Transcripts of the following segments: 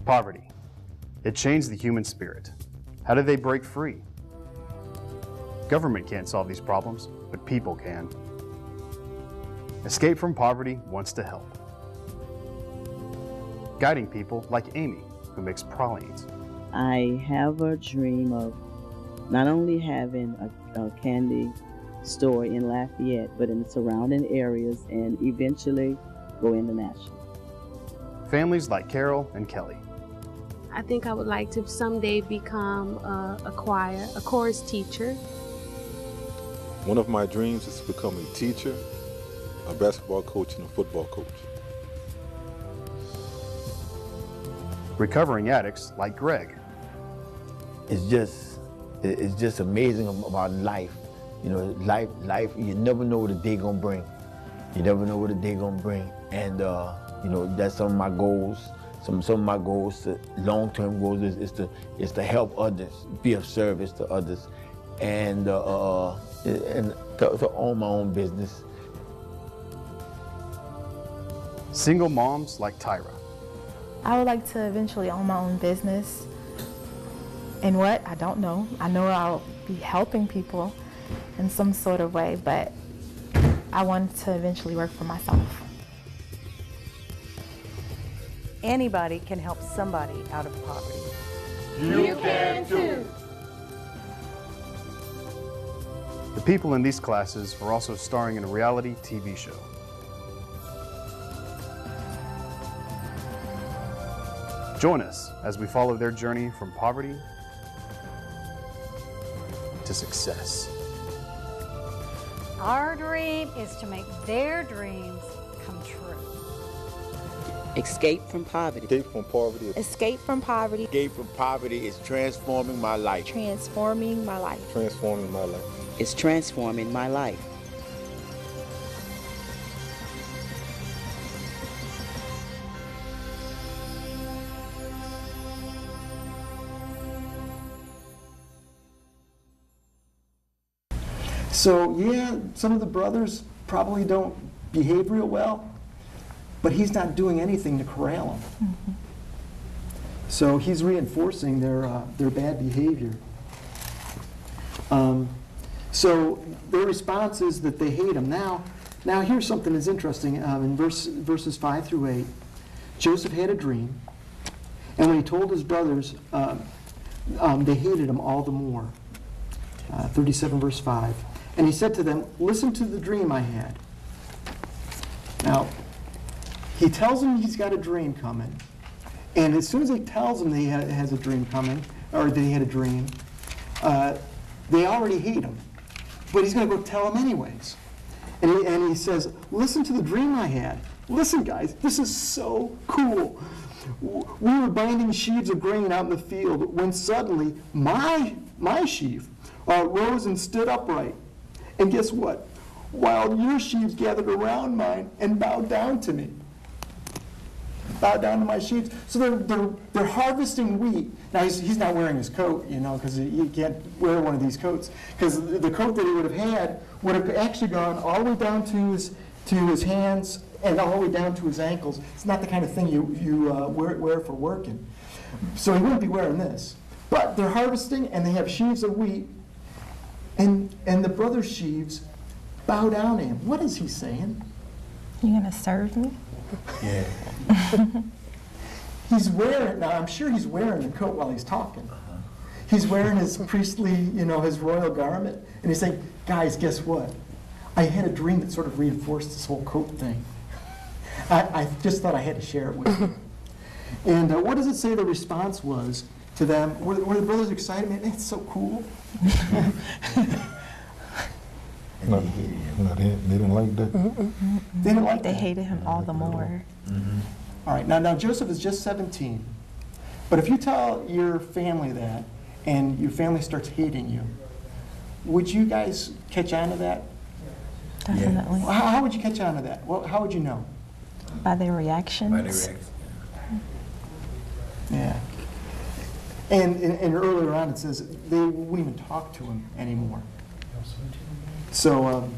Poverty. It changed the human spirit. How did they break free? Government can't solve these problems, but people can. Escape from Poverty wants to help. Guiding people like Amy, who makes pralines. I have a dream of not only having a candy store in Lafayette, but in the surrounding areas and eventually go international. Families like Carol and Kelly. I think I would like to someday become a chorus teacher. One of my dreams is to become a teacher, a basketball coach, and a football coach. Recovering addicts like Greg. It's just amazing about life. You know, life, you never know what the day gonna bring. You never know what the day gonna bring. And you know, that's some of my goals. Some of my goals, long-term goals, is to help others, be of service to others, and to own my own business. Single moms like Tyra. I would like to eventually own my own business. In what? I don't know. I know I'll be helping people in some sort of way, but I want to eventually work for myself. Anybody can help somebody out of poverty. You can too. The people in these classes are also starring in a reality TV show. Join us as we follow their journey from poverty to success. Our dream is to make their dreams come true. Escape from poverty. Escape from poverty. Escape from poverty. Escape from poverty is transforming my life. Transforming my life. Transforming my life. It's transforming my life. So yeah, some of the brothers probably don't behave real well, but he's not doing anything to corral them. Mm-hmm. So he's reinforcing their bad behavior. So their response is that they hate him. Now here's something that's interesting. In verses 5 through 8, Joseph had a dream, and when he told his brothers, they hated him all the more. 37 verse 5. And he said to them, listen to the dream I had. Now, he tells them he's got a dream coming. And as soon as he tells them that he has a dream coming, or that he had a dream, they already hate him. But he's going to go tell them anyways. And he says, listen to the dream I had. Listen, guys, this is so cool. We were binding sheaves of grain out in the field when suddenly my sheaf rose and stood upright. And guess what? While your sheaves gathered around mine and bowed down to me. Bow down to my sheaves. So they're harvesting wheat. Now he's not wearing his coat, you know, because he can't wear one of these coats. Because the coat that he would have had would have actually gone all the way down to his hands and all the way down to his ankles. It's not the kind of thing you wear for working. So he wouldn't be wearing this. But they're harvesting and they have sheaves of wheat. And the brother's sheaves bow down to him. What is he saying? You gonna serve me? Yeah. He's wearing, now I'm sure he's wearing the coat while he's talking. He's wearing his priestly, his royal garment. And he's saying, guys, guess what? I had a dream that sort of reinforced this whole coat thing. I just thought I had to share it with you. And what does it say the response was to them? Were the brothers excited? Man, it's so cool. No, they didn't like that. They didn't like They that. hated him all the more. Mm-hmm. All right, now Joseph is just 17. But if you tell your family that, and your family starts hating you, would you guys catch on to that? Definitely. Well, how would you catch on to that? Well, how would you know? By their reactions. By the reaction. Yeah. And earlier on it says they wouldn't even talk to him anymore. So,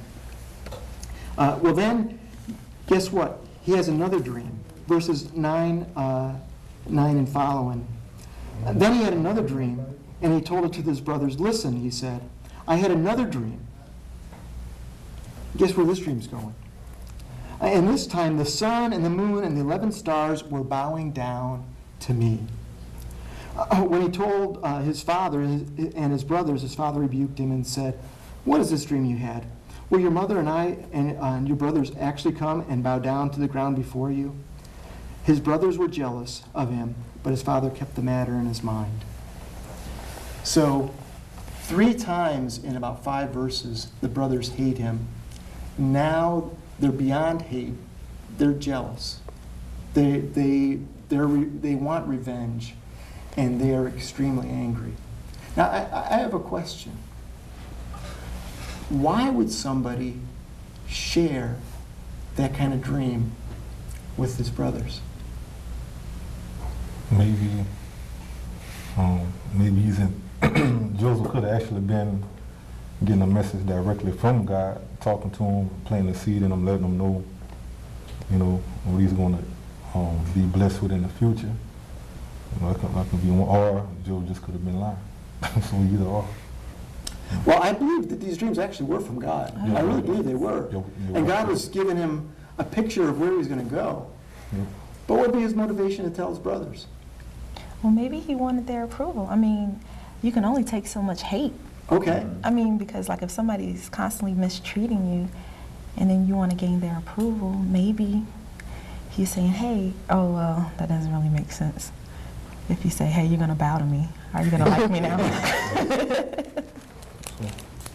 well then, guess what? He has another dream. Verses 9 9 and following. Then he had another dream, and he told it to his brothers. Listen, he said, I had another dream. Guess where this dream's going? And this time the sun and the moon and the 11 stars were bowing down to me. When he told his father and his brothers, his father rebuked him and said, what is this dream you had? Will your mother and I and your brothers actually come and bow down to the ground before you? His brothers were jealous of him, but his father kept the matter in his mind. So 3 times in about 5 verses, the brothers hate him. Now they're beyond hate. They're jealous. They want revenge, and they are extremely angry. Now, I have a question. Why would somebody share that kind of dream with his brothers? Maybe he's in. Joseph could have actually been getting a message directly from God, talking to him, planting the seed in him, letting him know, what he's going to be blessed with in the future. It can be one, or Joe just could have been lying. So either or. Well, I believe that these dreams actually were from God. I really believe they were. And God was giving him a picture of where he was going to go. But what would be his motivation to tell his brothers? Well, maybe he wanted their approval. I mean, you can only take so much hate. Okay. I mean, because like if somebody's constantly mistreating you and then you want to gain their approval, maybe he's saying, hey, oh, well, that doesn't really make sense. If you say, hey, you're going to bow to me, are you going to like me now?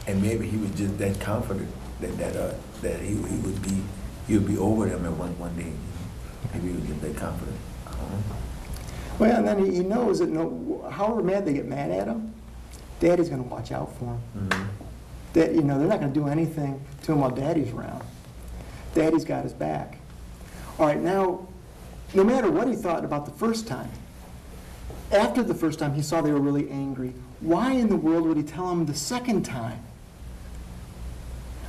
And maybe he was just that confident that he would be over them at one day. Maybe he was just that confident. Well, and then he knows that however mad they get mad at him, Daddy's going to watch out for him. Mm-hmm. That they're not going to do anything to him while Daddy's around. Daddy's got his back. All right, now, no matter what he thought about the first time, after the first time he saw they were really angry, why in the world would he tell them the second time?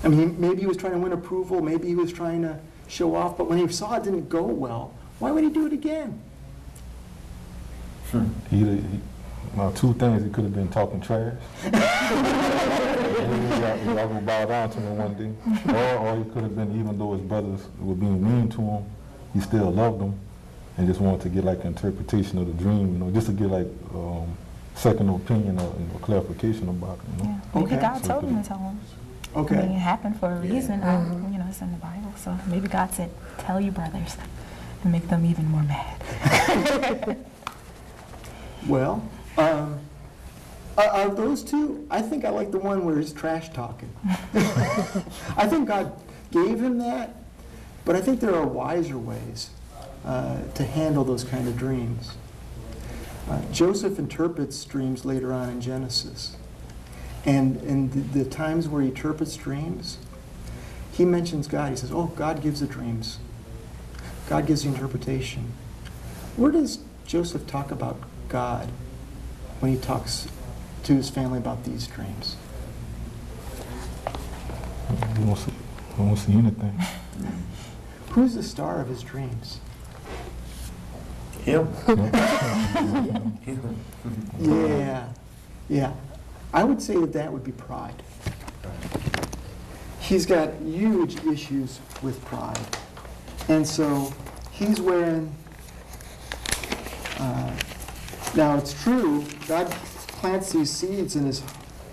I mean, maybe he was trying to win approval, maybe he was trying to show off, but when he saw it didn't go well, why would he do it again? Well, 2 things. He could have been talking trash. Y'all gonna bow down to him one day. Or he could have been, even though his brothers were being mean to him, he still loved them and just wanted to get like an interpretation of the dream, just to get like second opinion or clarification about it. Yeah. Maybe God told him to tell him. Okay. I mean, it happened for a reason. It's in the Bible. So maybe God said, tell your brothers and make them even more mad. Well, of those 2, I think I like the one where he's trash talking. I think God gave him that, but I think there are wiser ways to handle those kind of dreams. Joseph interprets dreams later on in Genesis. And in the times where he interprets dreams, he mentions God. He says, oh, God gives the dreams. God gives the interpretation. Where does Joseph talk about God when he talks to his family about these dreams? He won't see anything. Who's the star of his dreams? Him. Yeah. I would say that would be pride. He's got huge issues with pride. And so he's wearing, now it's true, God plants these seeds in his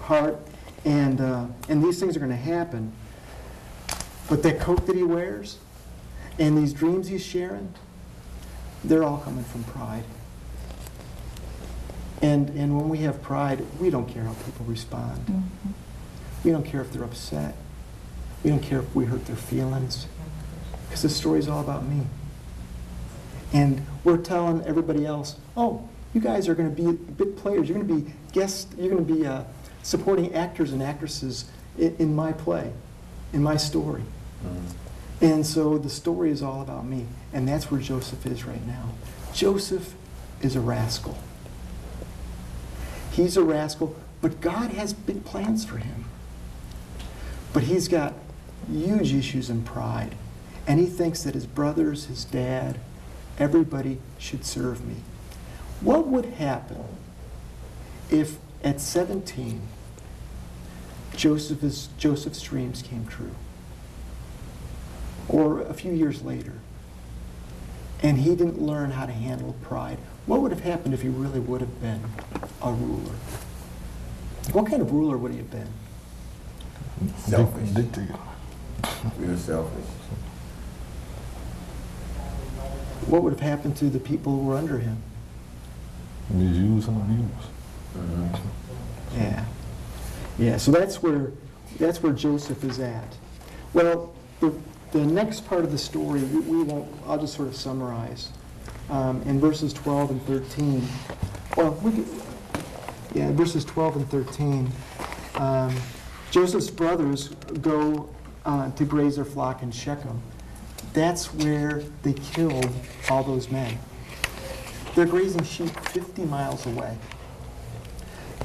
heart, and these things are going to happen. But that coat that he wears and these dreams he's sharing, they're all coming from pride. And when we have pride, we don't care how people respond. Mm-hmm. We don't care if they're upset. We don't care if we hurt their feelings. Because the story's all about me. And we're telling everybody else, oh, you guys are going to be big players. You're going to be guests. You're going to be supporting actors and actresses in my play, in my story. Mm-hmm. And so the story is all about me. And that's where Joseph is right now. Joseph is a rascal. He's a rascal, but God has big plans for him. But he's got huge issues in pride. And he thinks that his brothers, his dad, everybody should serve me. What would happen if at 17 Joseph's dreams came true? Or a few years later, and he didn't learn how to handle pride? What would have happened if he really would have been a ruler? What kind of ruler would he have been? Selfish. Dictator. Real selfish. What would have happened to the people who were under him? Misuse and abuse. Yeah. Yeah, so that's where Joseph is at. Well, the next part of the story, we won't, I'll just sort of summarize. In verses 12 and 13, verses 12 and 13, Joseph's brothers go to graze their flock in Shechem. That's where they killed all those men. They're grazing sheep 50 miles away.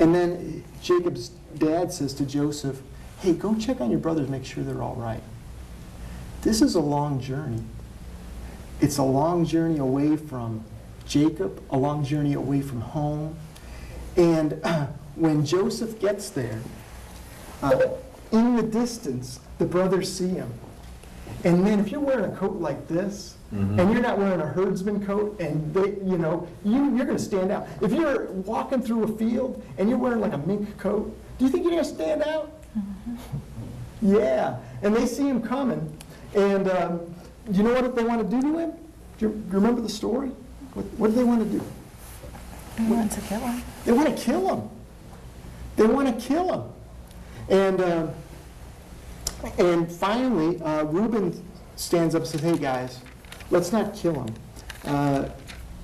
And then Jacob's dad says to Joseph, hey, go check on your brothers, make sure they're all right. This is a long journey. It's a long journey away from Jacob, a long journey away from home. And when Joseph gets there, in the distance, the brothers see him. And man, if you're wearing a coat like this, and you're not wearing a herdsman coat, and they, you're going to stand out. If you're walking through a field and you're wearing like a mink coat, do you think you're going to stand out? Yeah. And they see him coming, and you know what they want to do to him? Do you remember the story? What do they want to do? They want to kill him. They want to kill him. They want to kill him. And finally, Reuben stands up and says, hey guys, let's not kill him.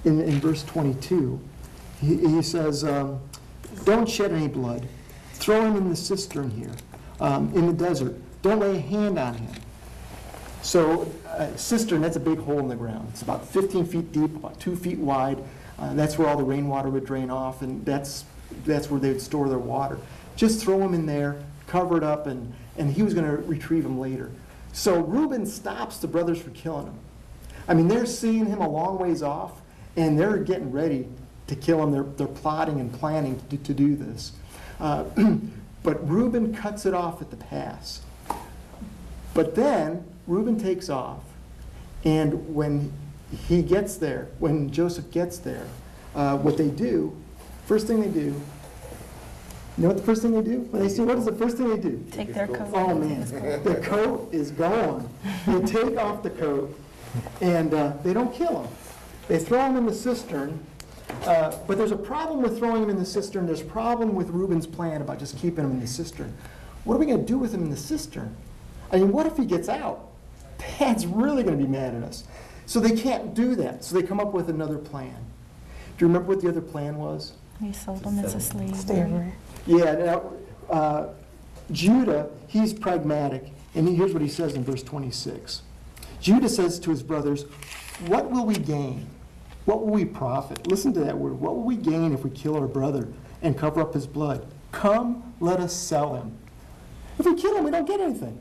In verse 22, he says, don't shed any blood. Throw him in the cistern here, in the desert. Don't lay a hand on him. So cistern, that's a big hole in the ground. It's about 15 feet deep, about 2 feet wide. That's where all the rainwater would drain off, and that's where they would store their water. Just throw him in there, cover it up, and he was going to retrieve him later. So Reuben stops the brothers from killing him. I mean, they're seeing him a long ways off, and they're getting ready to kill him. They're plotting and planning to do this. But Reuben cuts it off at the pass. But then Reuben takes off, and when he gets there, when Joseph gets there, what they do, first thing they do, you know what the first thing they do? When they see, what is the first thing they do? Take their coat. Oh man, the coat is gone. They take off the coat, and they don't kill him. They throw him in the cistern, but there's a problem with throwing him in the cistern. There's a problem with Reuben's plan about just keeping him in the cistern. What are we going to do with him in the cistern? I mean, what if he gets out? Dad's really going to be mad at us. So they can't do that. So they come up with another plan. Do you remember what the other plan was? He sold him as a slave. Yeah, now, Judah, he's pragmatic, and here's what he says in verse 26. Judah says to his brothers, what will we gain? What will we profit? Listen to that word. What will we gain if we kill our brother and cover up his blood? Come, let us sell him. If we kill him, we don't get anything.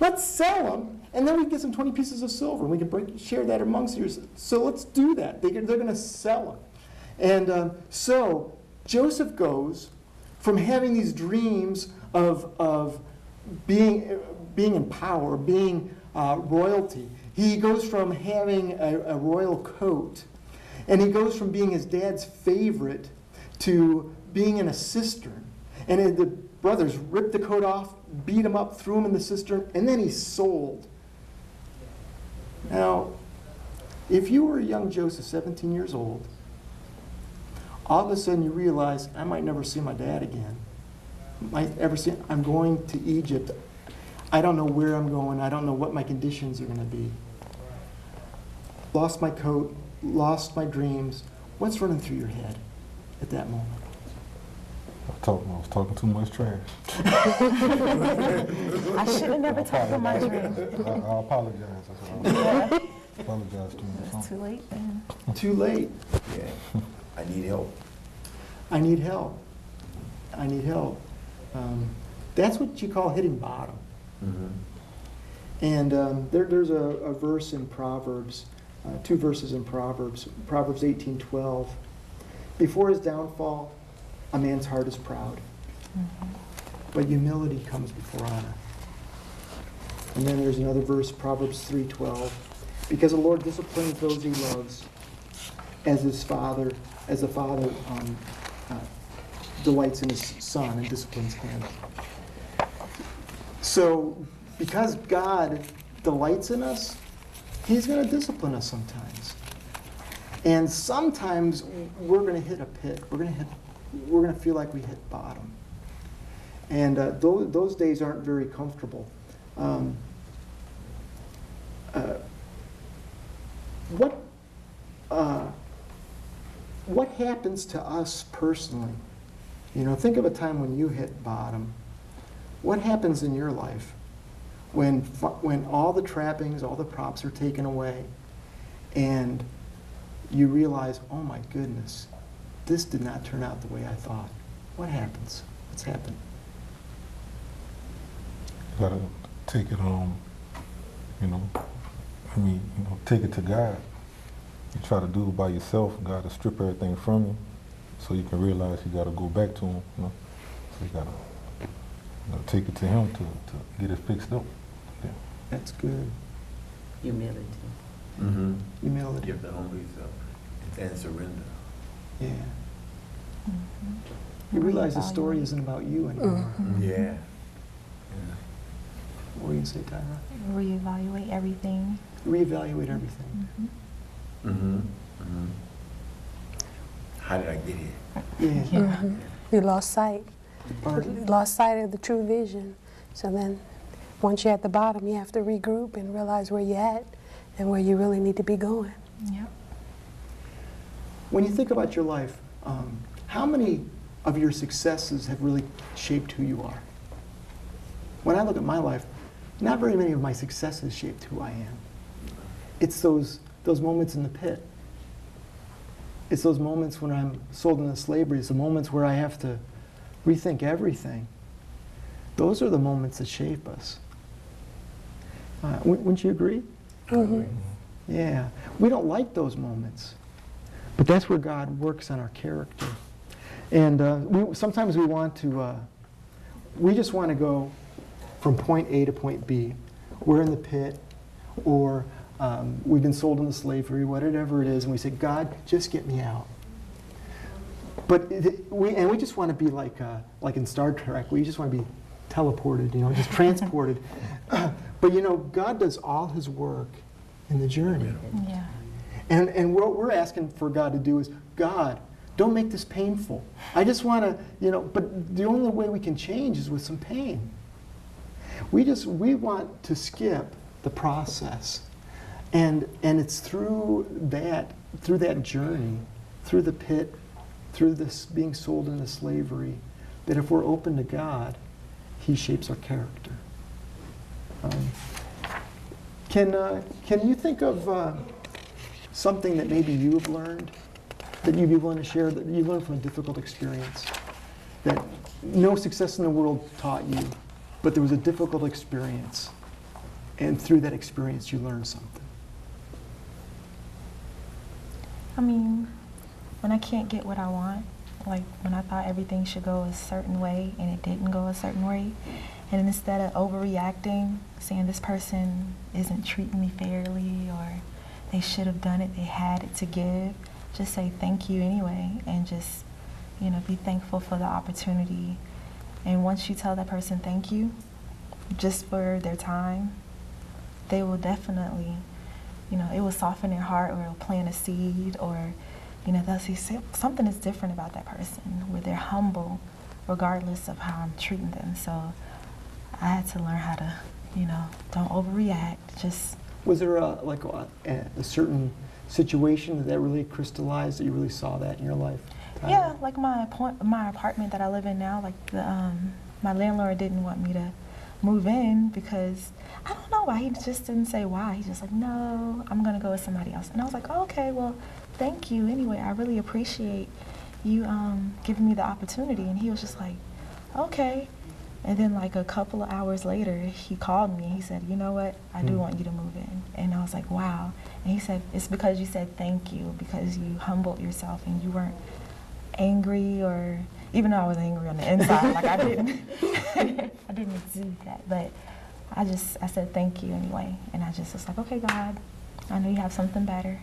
Let's sell him, and then we get some 20 pieces of silver, and we can share that amongst you. So let's do that. They're going to sell him. And so Joseph goes from having these dreams of being in power, being royalty. He goes from having a royal coat, and he goes from being his dad's favorite to being in a cistern. And the brothers ripped the coat off, beat him up, threw him in the cistern, and then he's sold. Now, if you were a young Joseph, 17 years old, all of a sudden you realize, I might never see my dad again. I'm going to Egypt. I don't know where I'm going. I don't know what my conditions are going to be. Lost my coat, lost my dreams. What's running through your head at that moment? I was talking too much trash. I should have never told him my dream. I apologize. I apologize to him. It's too late then. Too late. Yeah. I need help. I need help. I need help. That's what you call hitting bottom. And there's a verse in Proverbs, 2 verses in Proverbs 18:12. Before his downfall, a man's heart is proud. But humility comes before honor. And then there's another verse, Proverbs 3:12. Because the Lord disciplines those he loves, as the father delights in his son and disciplines him. So, because God delights in us, he's going to discipline us sometimes. And sometimes we're going to hit a pit. We're going to feel like we hit bottom. And those days aren't very comfortable. What happens to us personally? You know, think of a time when you hit bottom. What happens in your life when all the trappings, all the props are taken away, and you realize, oh my goodness, this did not turn out the way I thought? What happens? What's happened? You gotta take it take it to God. You try to do it by yourself. God will strip everything from you, so you can realize you gotta go back to him. So you gotta take it to him to get it fixed up. Yeah. That's good. Humility. Mm-hmm. Humility. You have to humble yourself and surrender. Yeah. You realize the story isn't about you anymore. Yeah. What were you going to say, Tyra? Reevaluate everything. Reevaluate everything. How did I get here? Yeah. You lost sight. Pardon? Lost sight of the true vision. So then, once you're at the bottom, you have to regroup and realize where you're at and where you really need to be going. Yep. When you think about your life, how many of your successes have really shaped who you are? When I look at my life, not very many of my successes shaped who I am. It's those moments in the pit. It's those moments when I'm sold into slavery. It's the moments where I have to rethink everything. Those are the moments that shape us. Wouldn't you agree? Yeah. We don't like those moments. But that's where God works on our character. And sometimes we want to, we just want to go from point A to point B. We're in the pit, or we've been sold into slavery, whatever it is, and we say, God, just get me out. But we just want to be like in Star Trek, we just want to be teleported, just transported. But God does all his work in the journey. Yeah. And what we're asking for God to do is, God, don't make this painful. I just want to, but the only way we can change is with some pain. We want to skip the process. And it's through that journey, through the pit, through this being sold into slavery, that if we're open to God, he shapes our character. Can you think of something that maybe you've learned, that you'd be willing to share, that you learned from a difficult experience, that no success in the world taught you, but there was a difficult experience, and through that experience you learned something? I mean, when I can't get what I want, like when I thought everything should go a certain way and it didn't go a certain way, and instead of overreacting, saying this person isn't treating me fairly or they should have done it, they had it to give, just say thank you anyway, and just, be thankful for the opportunity. And once you tell that person thank you, just for their time, they will definitely, it will soften their heart, or it'll plant a seed, or, they'll see something is different about that person, where they're humble regardless of how I'm treating them. So I had to learn how to, don't overreact, just... Was there a certain situation that really crystallized, that you really saw that in your life? Yeah, like my apartment that I live in now, like my landlord didn't want me to move in because, I don't know why, he just didn't say why. He's just like, no, I'm gonna go with somebody else. And I was like, oh, okay, well, thank you anyway. I really appreciate you giving me the opportunity. And he was just like, okay. And then like a couple of hours later, he called me and he said, you know what, I do want you to move in. And I was like, wow. And he said, it's because you said thank you, because you humbled yourself and you weren't angry, or even though I was angry on the inside, like I didn't exude that. But I said thank you anyway, and I just was like, okay, God, I know you have something better.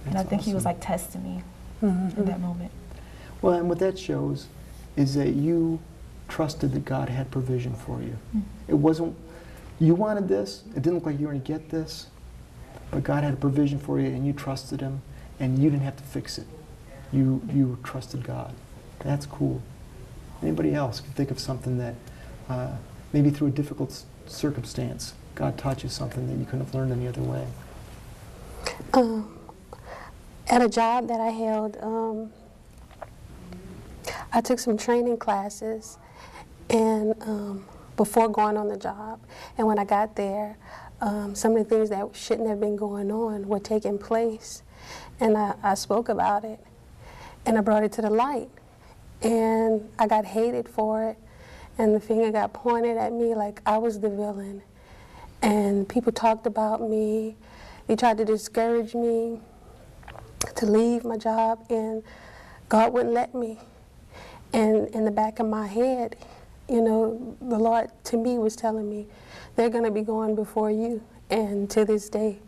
And I think He was like testing me in that moment. Well, and what that shows is that you trusted that God had provision for you. It wasn't, you wanted this, it didn't look like you were going to get this, but God had a provision for you and you trusted Him and you didn't have to fix it. You trusted God. That's cool. Anybody else can think of something that maybe through a difficult circumstance, God taught you something that you couldn't have learned any other way? At a job that I held, I took some training classes and before going on the job. And when I got there, some of the things that shouldn't have been going on were taking place. And I spoke about it, and I brought it to the light. And I got hated for it, and the finger got pointed at me like I was the villain. And people talked about me. They tried to discourage me to leave my job, and God wouldn't let me. And in the back of my head, you know, the Lord to me was telling me, they're going to be going before you. And to this day,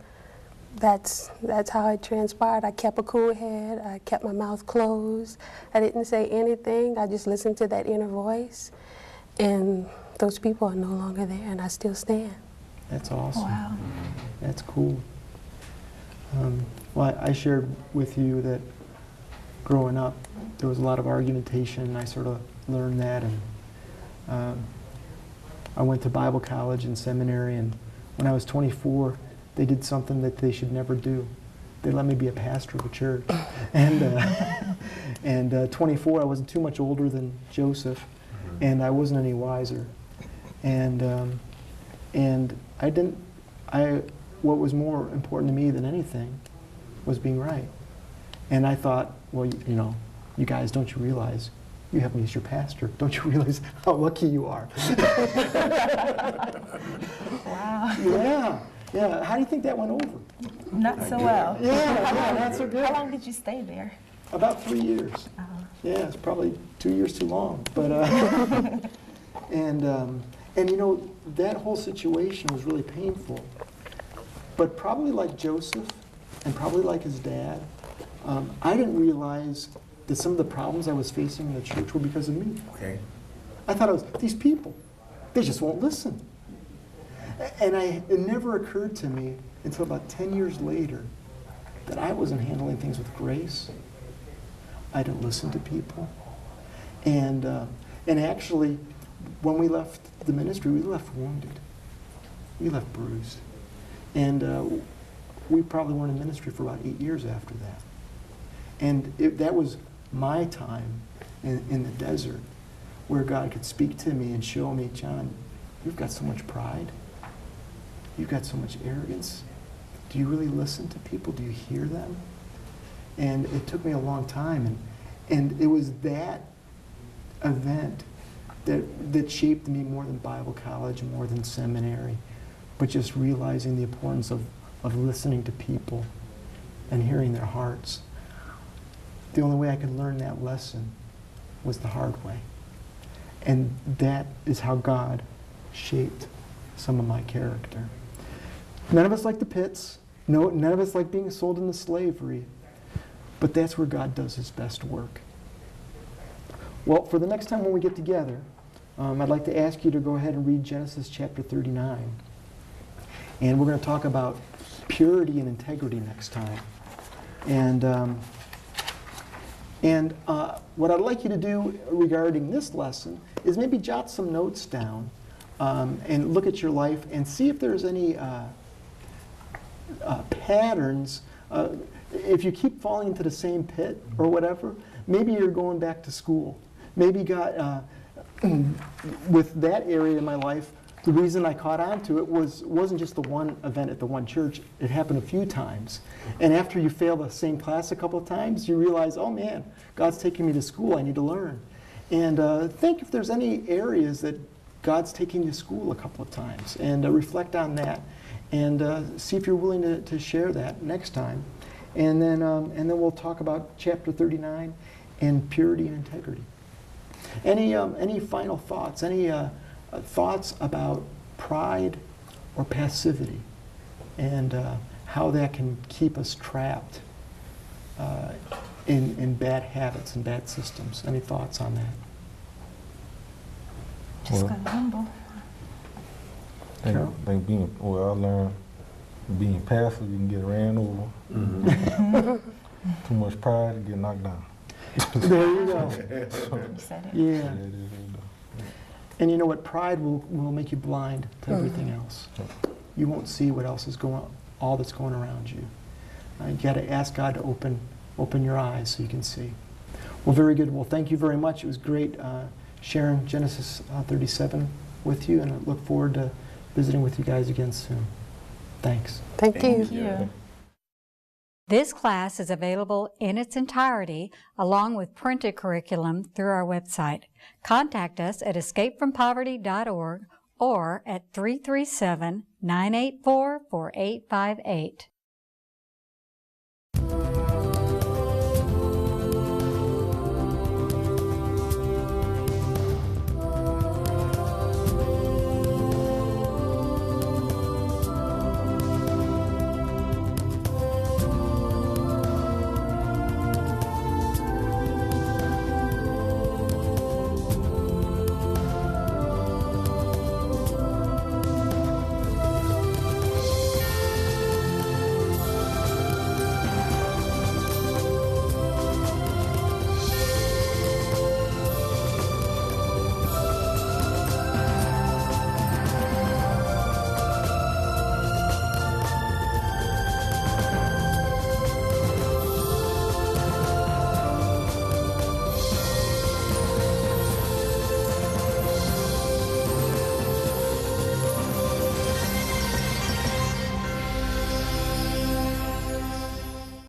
that's how it transpired. I kept a cool head. I kept my mouth closed. I didn't say anything. I just listened to that inner voice. And those people are no longer there, and I still stand. That's awesome. Wow. That's cool. Well, I shared with you that growing up, there was a lot of argumentation, and I sort of learned that. And I went to Bible college and seminary, and when I was 24, they did something that they should never do. They let me be a pastor of a church. And 24, I wasn't too much older than Joseph, and I wasn't any wiser. And what was more important to me than anything was being right. And I thought, well, you know, you guys, don't you realize you have me as your pastor? Don't you realize how lucky you are? Wow. Yeah. How do you think that went over? Not so well. Yeah, not so good. How long did you stay there? About 3 years. Yeah, it's probably 2 years too long. But and you know, that whole situation was really painful. But probably like Joseph, and probably like his dad, I didn't realize that some of the problems I was facing in the church were because of me. Okay. I thought it was these people. They just won't listen. And it never occurred to me until about 10 years later that I wasn't handling things with grace. I didn't listen to people. And actually, when we left the ministry, we left wounded. We left bruised. And we probably weren't in ministry for about 8 years after that. And that was my time in the desert where God could speak to me and show me, John, you've got so much pride. You've got so much arrogance. Do you really listen to people? Do you hear them? And it took me a long time. And it was that event that shaped me more than Bible college, more than seminary, but just realizing the importance of listening to people and hearing their hearts. The only way I could learn that lesson was the hard way. And that is how God shaped some of my character. None of us like the pits. No, none of us like being sold into slavery. But that's where God does His best work. Well, for the next time when we get together, I'd like to ask you to go ahead and read Genesis chapter 39. And we're going to talk about purity and integrity next time. And what I'd like you to do regarding this lesson is maybe jot some notes down and look at your life and see if there's any patterns. If you keep falling into the same pit or whatever, maybe you're going back to school. Maybe God, with that area in my life, the reason I caught on to it wasn't just the one event at the one church. It happened a few times. And after you fail the same class a couple of times, you realize, oh man, God's taking me to school. I need to learn. And think if there's any areas that God's taking you to school a couple of times. And reflect on that. And see if you're willing to share that next time. And then we'll talk about chapter 39 in purity and integrity. Any final thoughts? Any thoughts about pride or passivity, and how that can keep us trapped in bad habits and bad systems? Any thoughts on that? Just gotta humble. I learned being passive, you can get ran over. Too much pride, you get knocked down. There you go. You said it. Yeah. And you know what? Pride will make you blind to everything else. You won't see what else is going on, all that's going around you. You got to ask God to open your eyes so you can see. Well, very good. Well, thank you very much. It was great sharing Genesis 37 with you, and I look forward to visiting with you guys again soon. Thanks. Thank you. Yeah. This class is available in its entirety along with printed curriculum through our website. Contact us at escapefrompoverty.org or at 337-984-4858.